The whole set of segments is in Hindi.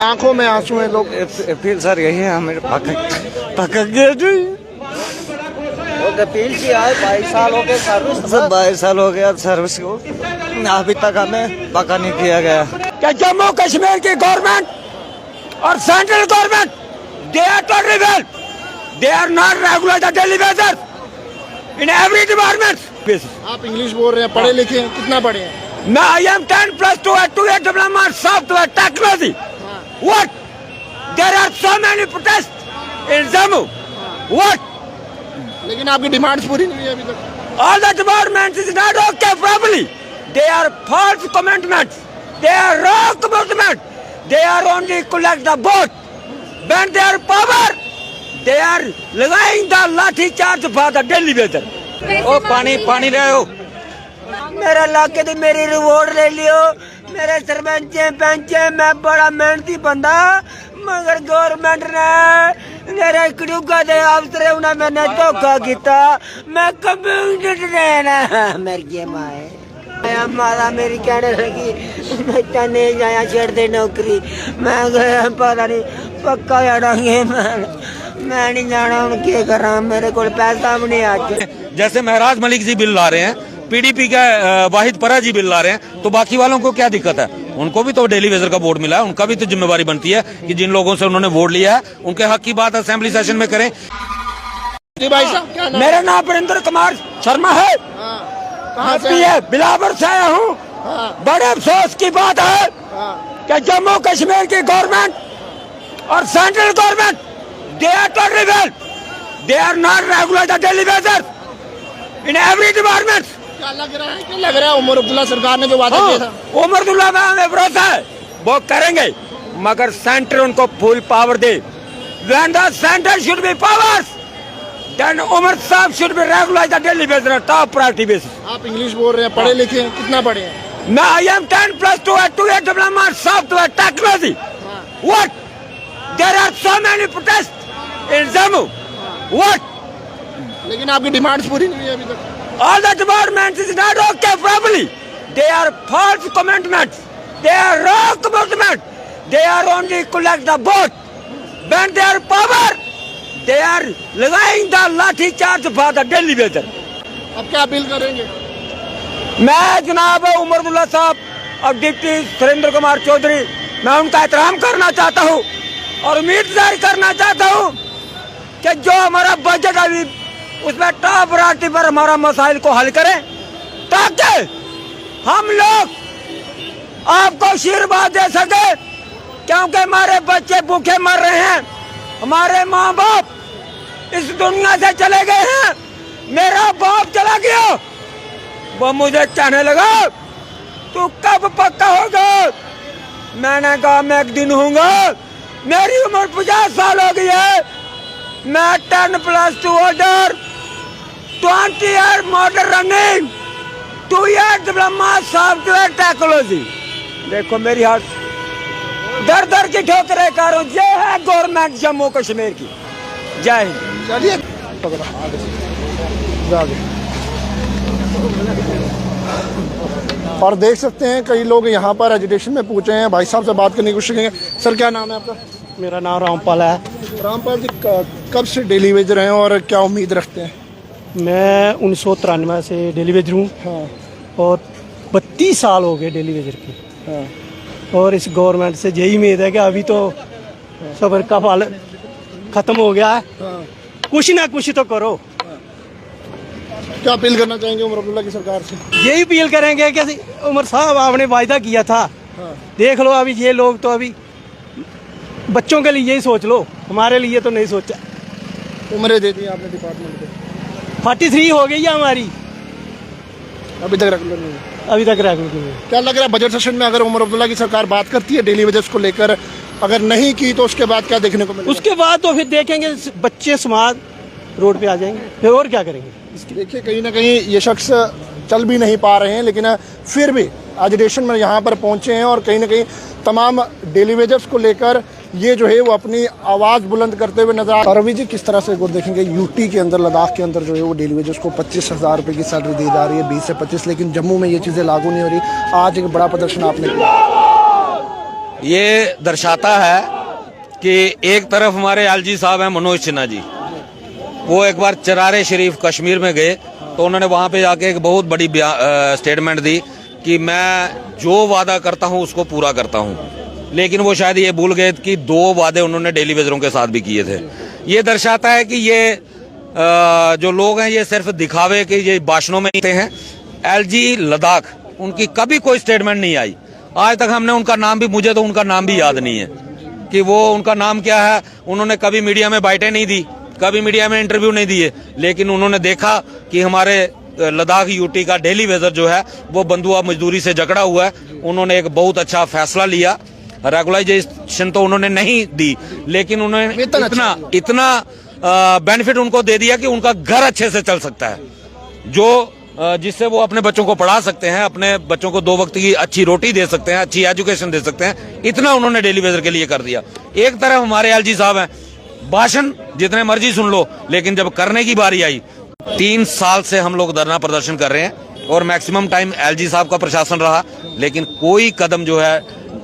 आंखों में आंसू है लोग। अपील सर यही है, हमें पकड़ अपील किया है, 22 साल हो गए सर्विस, 22 साल हो गया सर्विस को, अभी तक हमें पक्का नहीं किया गया। क्या जम्मू कश्मीर की गवर्नमेंट और central government they are totally well, they are not regular the daily basis in every department. आप इंग्लिश बोल रहे हैं, पढ़े लिखे हैं, कितना पढ़े हैं? मैं I am 10+2 at 2 diploma software technology. What? There are so many protests in Jammu. What? लेकिन आपकी डिमांड्स पूरी नहीं हुई अभी तक। All the departments is not okay properly. They are false commitments. They are wrong commitments. They are only collect the vote. When they are power, they are लगाएंगे the लाठी charge for the daily basis. ओ पानी रहे हो, मेरा लाके तो मेरी रिवॉर्ड ले लियो, मेरे सरपंच पंच मैं बड़ा मेहनती बंदा, मगर गवर्नमेंट ने मेरे कड़ूका दे अफसर उन्हें मैंने धोखा किया। मैं कम्युनिटी रहना मेरी माए माता मेरी कहने लगी मैं नहीं जाया छेड़ दे नौकरी, मैं गया पता नहीं पक्का जाऊंगे, मैं नहीं जाना, हूँ क्या करा, मेरे को पैसा भी नहीं आज। जैसे महराज मलिक जी बिल ला रहे हैं, पीडीपी का वाहिद परा जी बिल ला रहे हैं, तो बाकी वालों को क्या दिक्कत है? उनको भी तो डेली वेजर का वोट मिला है, उनका भी तो जिम्मेवारी बनती है कि जिन लोगों से उन्होंने वोट लिया है उनके हक की बात असेंबली सेशन में करें। भाई साहब क्या नाम? मेरा नाम वरिंदर कुमार शर्मा है, कहाँ से? बिलावर से आया हूँ। बड़े अफसोस की बात है कि जम्मू कश्मीर की गवर्नमेंट और central government they are totally well, they are not regular the daily basis in every department. क्या लग रहा है, क्या लग रहा है उमर अब्दुल्ला सरकार ने जो वादा किया था? उमर अब्दुल्ला में हमें भरोसा है वो करेंगे, मगर सेंटर उनको full power they. When the center should be powers, then Umar साहब should be regularized the daily basis, top priority basis. आप इंग्लिश बोल रहे हैं, पढ़े लिखे हैं, कितना पढ़े हैं? मैं I am 10+2 at 2 diploma software technology. What? There are so many protests in Jammu. What? लेकिन आपकी डिमांड्स पूरी नहीं हुई अभी तक। All the departments is not okay properly. They are false commitments. They are wrong commitments. They are only collect the vote. When they are power, they are लगाएंगे the लाठी charge for the daily basis. अब क्या अपील करेंगे? मैं जनाब उमर अब्दुल्ला साहब और डिप्टी सुरेंद्र कुमार चौधरी, मैं उनका एहतराम करना चाहता हूँ और उम्मीद जाहिर करना चाहता हूँ कि जो हमारा बजट अभी उसमें टॉप प्रायोरिटी पर हमारा मसाइल को हल करें, ताकि हम लोग आपको आशीर्वाद दे सके, क्योंकि हमारे बच्चे भूखे मर रहे हैं, हमारे माँ बाप इस दुनिया से चले गए हैं। मेरा बाप चला गया, वो मुझे कहने लगा तू कब पक्का होगा? मैंने कहा मैं एक दिन होऊंगा। मेरी उम्र 50 साल हो गई है, मैं 10+2 order 20 year motor running 2 year diploma software technology. देखो मेरी हाथ दर दर की ठोकरें करो। ये है गवर्नमेंट जम्मू कश्मीर की। जय हिंद। चलिए और देख सकते हैं कई लोग यहाँ पर एजुटेशन में पूछे हैं। भाई साहब से बात करने की कोशिश करेंगे। सर क्या नाम है आपका? मेरा नाम रामपाल है। रामपाल जी कब से डेली वेजर हैं और क्या उम्मीद रखते हैं? मैं 1993 से डेली वेजर हूँ। हाँ। और 32 साल हो गए डेली वेजर के। हाँ। और इस गवर्नमेंट से यही उम्मीद है कि अभी तो सब्र का फल खत्म हो गया है। हाँ। कुछ ना कुछ तो करो। क्या अपील करना चाहेंगे उमर अब्दुल्ला की सरकार से? यही अपील करेंगे कि उमर साहब आपने वायदा किया था। हाँ। देख लो अभी ये लोग तो अभी बच्चों के लिए ही सोच लो, हमारे लिए तो नहीं सोचा। उम्रें दे दी आपने डिपार्टमेंट को। 43 हो गई है हमारी, अभी तक रेगुलर नहीं है। अभी तक रेगुलर नहीं है। क्या लग रहा है बजट सेशन में अगर उमर अब्दुल्ला की सरकार बात करती है डेली वेजेस को लेकर, अगर नहीं की तो उसके बाद क्या देखने को मिलेगा? उसके बाद तो फिर देखेंगे बच्चे समाज रोड पे आ जाएंगे, फिर और क्या करेंगे? देखिए कहीं ना कहीं ये शख्स चल भी नहीं पा रहे हैं, लेकिन फिर भी एजुटेशन में यहाँ पर पहुँचे हैं और कहीं ना कहीं तमाम डेली वेजेस को लेकर ये जो है वो अपनी आवाज़ बुलंद करते हुए नजर आ रही है। किस तरह से देखेंगे यूटी के अंदर, लद्दाख के अंदर जो है वो डेली वेजेस को 25,000 रुपये की सैलरी दी जा रही है, 20 से 25, लेकिन जम्मू में ये चीज़ें लागू नहीं हो रही। आज एक बड़ा प्रदर्शन आपने ये दर्शाता है कि एक तरफ हमारे एलजी साहब हैं मनोज सिन्हा जी, वो एक बार चरारे शरीफ कश्मीर में गए तो उन्होंने वहाँ पे जाके एक बहुत बड़ी स्टेटमेंट दी कि मैं जो वादा करता हूँ उसको पूरा करता हूँ, लेकिन वो शायद ये भूल गए कि 2 वादे उन्होंने डेली वेजरों के साथ भी किए थे। ये दर्शाता है कि ये जो लोग हैं ये सिर्फ दिखावे के ये भाषणों में ही हैं। एलजी लद्दाख उनकी कभी कोई स्टेटमेंट नहीं आई, आज तक हमने उनका नाम भी, मुझे तो उनका नाम भी याद नहीं है कि वो उनका नाम क्या है। उन्होंने कभी मीडिया में बाइटें नहीं दी, कभी मीडिया में इंटरव्यू नहीं दिए, लेकिन उन्होंने देखा कि हमारे लद्दाख यूटी का डेली वेजर जो है वो बंधुआ मजदूरी से जकड़ा हुआ है। उन्होंने एक बहुत अच्छा फैसला लिया, रेगुलाइजेशन तो उन्होंने नहीं दी, लेकिन उन्होंने इतना बेनिफिट उनको दे दिया कि उनका घर अच्छे से चल सकता है, जो जिससे वो अपने बच्चों को पढ़ा सकते हैं, अपने बच्चों को 2 वक्त की अच्छी रोटी दे सकते हैं, अच्छी एजुकेशन दे सकते हैं। इतना उन्होंने डेली वेजर के लिए कर दिया। एक तरफ हमारे एलजी साहब हैं, भाषण जितने मर्जी सुन लो, लेकिन जब करने की बारी आई, 3 साल से हम लोग धरना प्रदर्शन कर रहे हैं और मैक्सिमम टाइम एलजी साहब का प्रशासन रहा, लेकिन कोई कदम जो है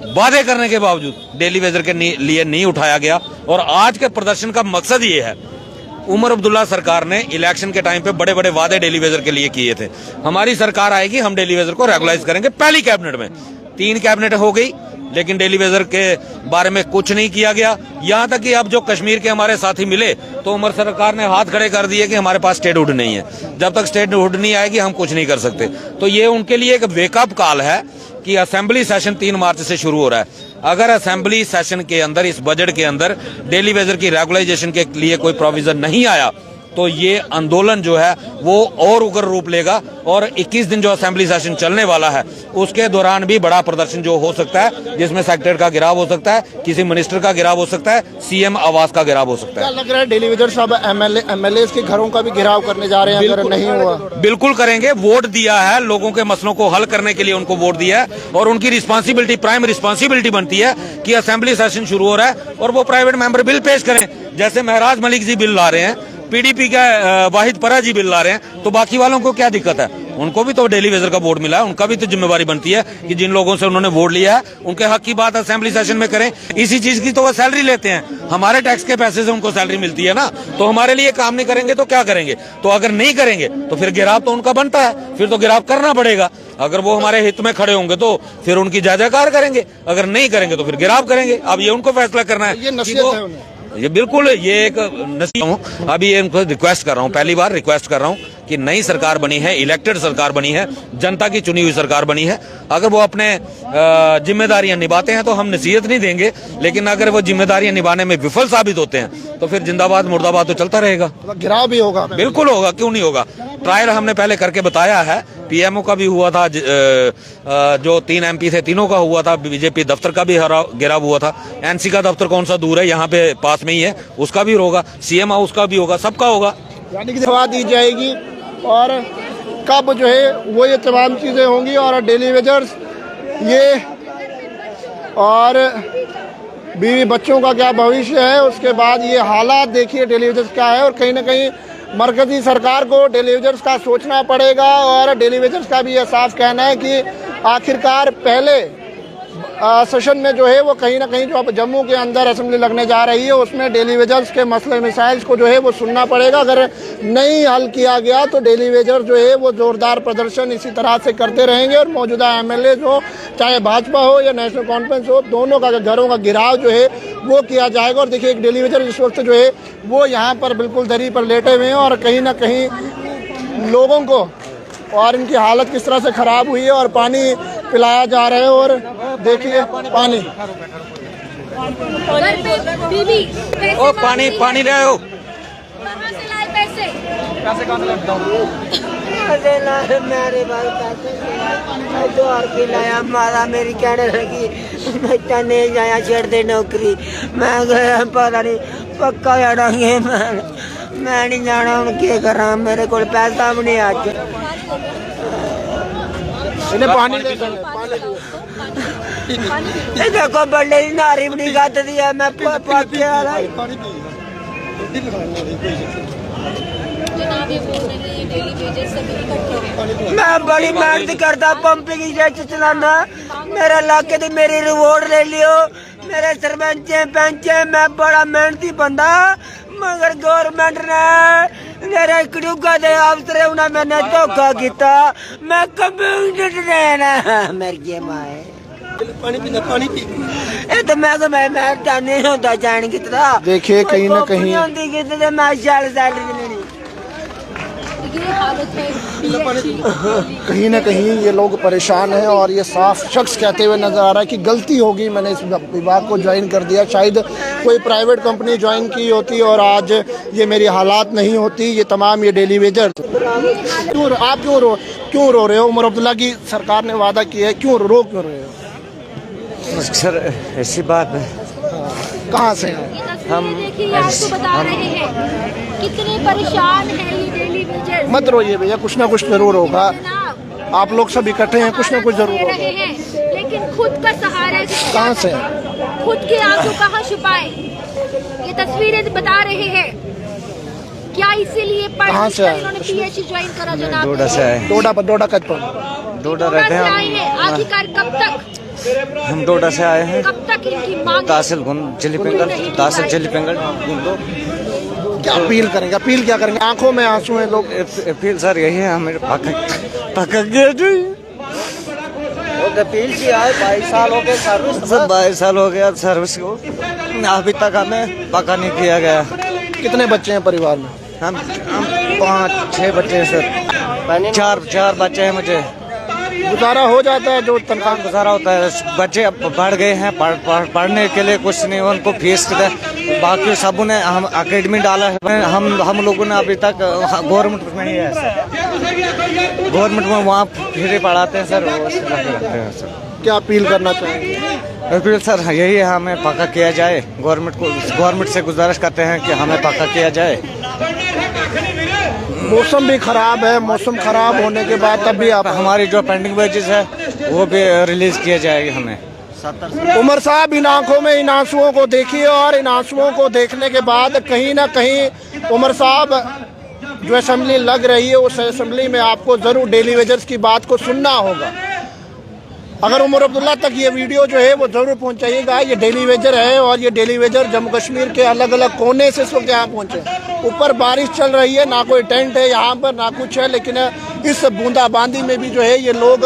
वादे करने के बावजूद डेली वेजर के लिए नहीं उठाया गया। और आज के प्रदर्शन का मकसद ये है, उमर अब्दुल्ला सरकार ने इलेक्शन के टाइम पे बड़े बड़े वादे डेली वेजर के लिए किए थे। हमारी सरकार आएगी, हम डेली वेजर को रेगुलाइज करेंगे। पहली कैबिनेट में 3 कैबिनेट हो गई, लेकिन डेली वेजर के बारे में कुछ नहीं किया गया। यहाँ तक कि अब जो कश्मीर के हमारे साथी मिले तो उमर सरकार ने हाथ खड़े कर दिए कि हमारे पास स्टेटहुड नहीं है। जब तक स्टेटहुड नहीं आएगी हम कुछ नहीं कर सकते। तो ये उनके लिए एक वेकअप कॉल है कि असेंबली सेशन 3 मार्च से शुरू हो रहा है। अगर असेंबली सेशन के अंदर, इस बजट के अंदर डेली वेजर की रेगुलाइजेशन के लिए कोई प्रोविजन नहीं आया तो ये आंदोलन जो है वो और उग्र रूप लेगा। और 21 दिन जो असेंबली सेशन चलने वाला है उसके दौरान भी बड़ा प्रदर्शन जो हो सकता है, जिसमें सेक्रेटरी का गिराव हो सकता है, किसी मिनिस्टर का गिराव हो सकता है, सीएम आवास का गिराव हो सकता है। क्या लग रहा है डेली वेजर साहब एमएलए के घरों का भी घेराव करने जा रहे हैं अगर नहीं हुआ? बिल्कुल करेंगे। वोट दिया है, लोगों के मसलों को हल करने के लिए उनको वोट दिया है और उनकी रिस्पांसिबिलिटी, प्राइम रिस्पांसिबिलिटी बनती है कि असेंबली सेशन शुरू हो रहा है और वो प्राइवेट मेंबर बिल पेश करें। जैसे महराज मलिक जी बिल ला रहे हैं, पीडीपी का वाहिद परा जी बिल ला रहे हैं, तो बाकी वालों को क्या दिक्कत है? उनको भी तो डेली वेजर का वोट मिला है, उनका भी तो जिम्मेवारी बनती है कि जिन लोगों से उन्होंने वोट लिया है उनके हक की बात असेंबली सेशन में करें। इसी चीज की तो वो सैलरी लेते हैं, हमारे टैक्स के पैसे से उनको सैलरी मिलती है ना। तो हमारे लिए काम नहीं करेंगे तो क्या करेंगे? तो अगर नहीं करेंगे तो फिर गिराव तो उनका बनता है, फिर तो गिराव करना पड़ेगा। अगर वो हमारे हित में खड़े होंगे तो फिर उनकी जय जयकार करेंगे, अगर नहीं करेंगे तो फिर गिराव करेंगे। अब ये उनको फैसला करना है। ये नसीहत है उन्हें। ये बिल्कुल, ये एक नसीहत हूँ। अभी इनको रिक्वेस्ट कर रहा हूँ, पहली बार रिक्वेस्ट कर रहा हूँ कि नई सरकार बनी है, इलेक्टेड सरकार बनी है, जनता की चुनी हुई सरकार बनी है। अगर वो अपने जिम्मेदारियां निभाते हैं तो हम नसीहत नहीं देंगे, लेकिन अगर वो जिम्मेदारियां निभाने में विफल साबित होते हैं तो फिर जिंदाबाद मुर्दाबाद तो चलता रहेगा। गिराव भी होगा? बिल्कुल होगा, क्यों नहीं होगा। ट्रायल हमने पहले करके बताया है, पीएमओ का भी हुआ था, जो 3 एमपी थे तीनों का हुआ था, बीजेपी दफ्तर का भी गिराव हुआ था, एनसी का दफ्तर कौन सा दूर है, यहाँ पे पास में ही है, उसका भी होगा, सीएम हाउस का भी होगा, सबका होगा। यानी कि दवा दी जाएगी और कब जो है वो ये तमाम चीज़ें होंगी और डेली वेजर्स ये और बीवी बच्चों का क्या भविष्य है, उसके बाद ये हालात देखिए डेली वेजर्स क्या है। और कहीं ना कहीं मरकजी सरकार को डेली वेजर्स का सोचना पड़ेगा और डेली वेजर्स का भी ये साफ कहना है कि आखिरकार पहले सेशन में जो है वो कहीं ना कहीं जो अब जम्मू के अंदर असेंबली लगने जा रही है उसमें डेली वेजर्स के मसले मिसाइल्स को जो है वो सुनना पड़ेगा। अगर नहीं हल किया गया तो डेली वेजर जो है वो जोरदार प्रदर्शन इसी तरह से करते रहेंगे और मौजूदा एमएलए जो चाहे भाजपा हो या नेशनल कॉन्फ्रेंस हो, दोनों का घरों का गिराव जो है वो किया जाएगा। और देखिए एक डेली वेजर इस वक्त जो है वो यहाँ पर बिल्कुल दरी पर लेटे हुए हैं और कहीं ना कहीं लोगों को और इनकी हालत किस तरह से खराब हुई है और पानी पिलाया जा रहा है। और देखिए पानी, ओ पानी पानी ले आओ। मेरे भाई पैसे 2 लाया, मारा मेरी कहने लगी मैं नहीं जाया, छेड़ दे नौकरी। मैं गया पता नहीं पक्का जाएंगे, मैं नहीं जाना, हूँ क्या करा, मेरे को पैसा भी नहीं आज। पानी देखो बड़े नारी भी नहीं खाते दिया, मैं पाके आ रहा। भी बोल रहे हैं ये डेली वेजेस सभी इकट्ठे हैं। मैं बड़ी मेहनत करता, पंपिंग एजेंसी चलाना, मेरे इलाके की मेरी रिवॉर्ड ले लियो, मेरे सरपंच हैं, पंच हैं, मैं बड़ा मेहनती बंदा, मगर गवर्नमेंट ने मेरे कड़ूगा दे अफसर उन्हें मैंने धोखा किया, मैं कम्युनिटी रहना मेरी माए पानी पीना, पानी पी। ये तो मैं नहीं होता जान की तरह। देखिए कहीं ना कहीं मैं सैलरी ये हालत है कहीं ना कहीं ये लोग परेशान हैं और ये साफ शख्स कहते हुए नजर आ रहा है कि गलती होगी, मैंने इस विभाग को ज्वाइन कर दिया, शायद कोई प्राइवेट कंपनी ज्वाइन की होती और आज ये मेरी हालात नहीं होती। ये तमाम ये डेली वेजर आप क्यों रो रहे हो? उमर अब्दुल्ला की सरकार ने वादा किया है, क्यों रहे हो? सर ऐसी बात है, कहाँ से हैं? हम देखिए आपको बता रहे हैं कितने परेशान है ये डेली वेजेस। मत रोइए भैया, कुछ ना कुछ जरूर होगा, आप लोग सब इकट्ठे हैं, कुछ ना कुछ जरूर होगा। रहे हैं लेकिन खुद का सहारा कहाँ से? खुद के आंसू कहाँ छुपाए? ये तस्वीरें बता रहे हैं। क्या इसीलिए कहाँ से आए? इन्होंने पीएचडी ज्वाइन करा जनाब? डोडा से आए, डोडा कद पर डोडा रहते हैं हम, आखिरकार कब तक? हम डोडा से आए हैं। कब तक इनकी मांग? तहसील चिली पेंगल क्या अपील करेंगे? अपील क्या करेंगे? आंखों में आंसू हैं लोग। अपील सर यही है, हमें पका अपील किया है, 22 साल हो गए सर्विस, सर 22 साल हो गया सर्विस को, अभी तक हमें पका नहीं किया गया। कितने बच्चे हैं परिवार में? हम 5-6 बच्चे हैं सर, चार बच्चे हैं मुझे। गुजारा हो जाता है जो तनख्वाह? गुजारा होता है, बच्चे अब बढ़ गए हैं, पढ़ने के लिए कुछ नहीं, उनको फीस बाकी सब ने हम अकेडमी डाला है, हम लोगों ने अभी तक गवर्नमेंट में ही है, गवर्नमेंट में वहाँ फ्री पढ़ाते हैं सर, रखते हैं सर। क्या अपील करना चाहेंगे? अपील सर यही है, हमें पक्का किया जाए, गवर्नमेंट से गुजारिश करते हैं कि हमें पक्का किया जाए। मौसम भी खराब है, मौसम खराब होने के बाद तब भी आप हमारी जो पेंडिंग वेजेस है वो भी रिलीज किया जाएगी हमें। उमर साहब इन आंखों में इन आंसुओं को देखिए और इन आंसुओं को देखने के बाद कहीं ना कहीं उमर साहब जो असेंबली लग रही है उस असेंबली में आपको जरूर डेली वेजर्स की बात को सुनना होगा। अगर उमर अब्दुल्ला तक ये वीडियो जो है वो जरूर पहुंचाइएगा। ये डेली वेजर है और ये डेली वेजर जम्मू कश्मीर के अलग अलग कोने से इस वक्त यहाँ पहुंचे। ऊपर बारिश चल रही है, ना कोई टेंट है यहाँ पर ना कुछ है, लेकिन इस बूंदाबांदी में भी जो है ये लोग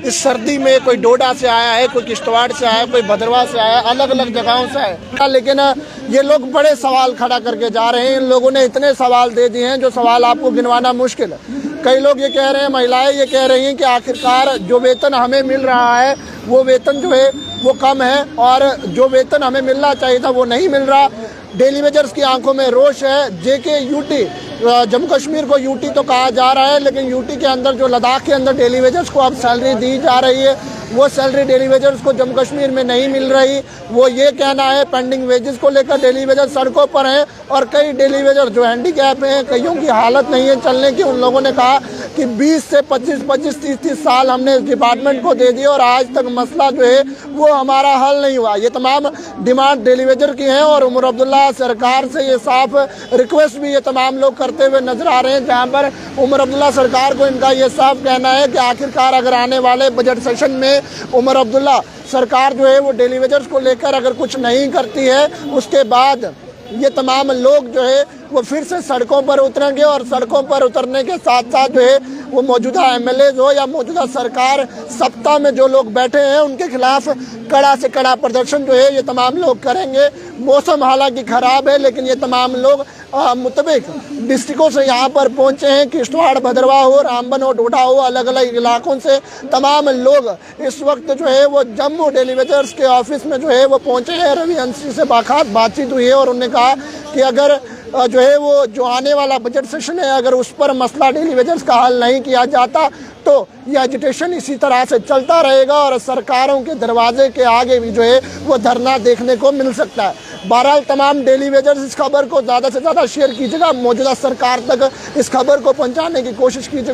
इस सर्दी में, कोई डोडा से आया है, कोई किश्तवाड़ से आया है, कोई भद्रवाह से आया है, अलग अलग जगहों से आया, लेकिन ये लोग बड़े सवाल खड़ा करके जा रहे हैं। इन लोगों ने इतने सवाल दे दिए हैं जो सवाल आपको गिनवाना मुश्किल है। कई लोग ये कह रहे हैं, महिलाएं ये कह रही हैं कि आखिरकार जो वेतन हमें मिल रहा है वो वेतन जो है वो कम है और जो वेतन हमें मिलना चाहिए था वो नहीं मिल रहा। डेली वेजर्स की आंखों में रोष है। जेके यूटी, जम्मू कश्मीर को यूटी तो कहा जा रहा है, लेकिन यूटी के अंदर जो लद्दाख के अंदर डेली वेजर्स को अब सैलरी दी जा रही है वो सैलरी डेली वेजर्स को जम्मू कश्मीर में नहीं मिल रही। वो ये कहना है पेंडिंग वेजेस को लेकर डेली वेजर सड़कों पर हैं और कई डेली वेजर जो हैंडीकैप हैं, कईयों की हालत नहीं है चलने की। उन लोगों ने कहा कि 20 से 25, 30 साल हमने इस डिपार्टमेंट को दे दिए और आज तक मसला जो है वो हमारा हल नहीं हुआ। ये तमाम डिमांड डेली वेजर की हैं और उमर अब्दुल्ला सरकार से ये साफ रिक्वेस्ट भी ये तमाम लोग करते हुए नजर आ रहे हैं, जहाँ पर उमर अब्दुल्ला सरकार को इनका ये साफ कहना है कि आखिरकार अगर आने वाले बजट सेशन में उमर अब्दुल्ला सरकार जो है वो डेली वेजर्स को लेकर अगर कुछ नहीं करती है, उसके बाद ये तमाम लोग जो है वो फिर से सड़कों पर उतरेंगे और सड़कों पर उतरने के साथ साथ जो है वो मौजूदा एमएलए हो या मौजूदा सरकार सत्ता में जो लोग बैठे हैं उनके खिलाफ कड़ा से कड़ा प्रदर्शन जो है ये तमाम लोग करेंगे। मौसम हालांकि ख़राब है, लेकिन ये तमाम लोग मुतबिक डिस्ट्रिक्टों से यहाँ पर पहुँचे हैं। किश्तवाड़, भद्रवाह हो, रामबन हो, डोडा हो, अलग अलग इलाकों से तमाम लोग इस वक्त जो है वो जम्मू डेली वेजर्स के ऑफिस में जो है वो पहुँचे हैं। रवि अंशी से बातचीत हुई है और उन्होंने कहा कि अगर जो है वो जो आने वाला बजट सेशन है अगर उस पर मसला डेली वेजर्स का हल नहीं किया जाता तो ये एजिटेशन इसी तरह से चलता रहेगा और सरकारों के दरवाजे के आगे भी जो है वो धरना देखने को मिल सकता है। बहरहाल तमाम डेली वेजर्स इस खबर को ज़्यादा से ज़्यादा शेयर कीजिएगा, मौजूदा सरकार तक इस खबर को पहुंचाने की कोशिश कीजिएगा।